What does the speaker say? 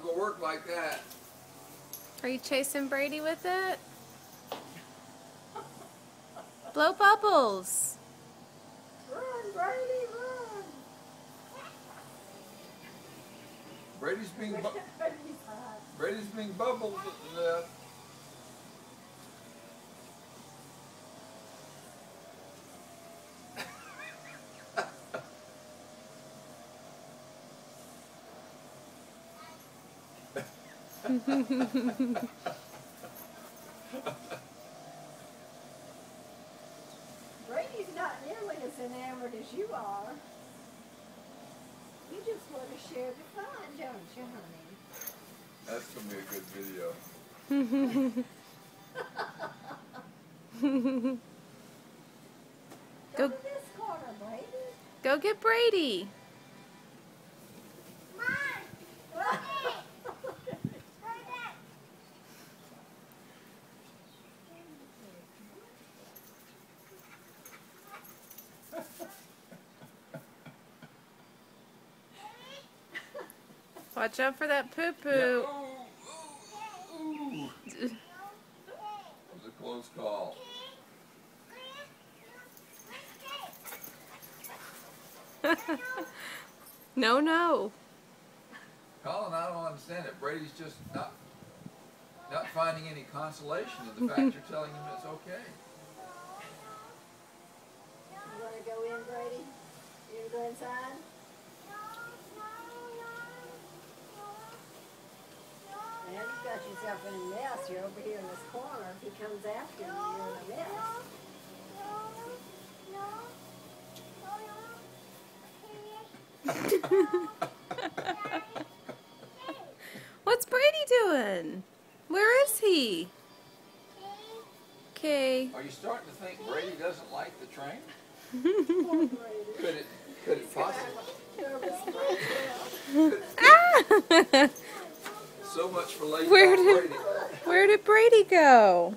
gonna work like that. Are you chasing Brady with it? Blow bubbles. Run, Brady, run. Brady's being Brady's hot. Brady's being bubbled to death. Brady's not nearly as enamored as you are. You just want to share the fun, don't you, honey? That's gonna be a good video. Go to this corner, Brady. Go get Brady. Watch out for that poo-poo. Yeah. Ooh. That was a close call. No, no. Colin, I don't understand it. Brady's just not finding any consolation in the fact you're telling him it's okay. You want to go in, Brady? You want to go inside? Now you've got yourself in a mess. You're over here in this corner. If he comes after you, you're in a mess. What's Brady doing? Where is he? Okay. Are you starting to think Brady doesn't like the train? Poor Brady. Could it possibly? Nervous Ah! So much for late Where Brady. did Brady go?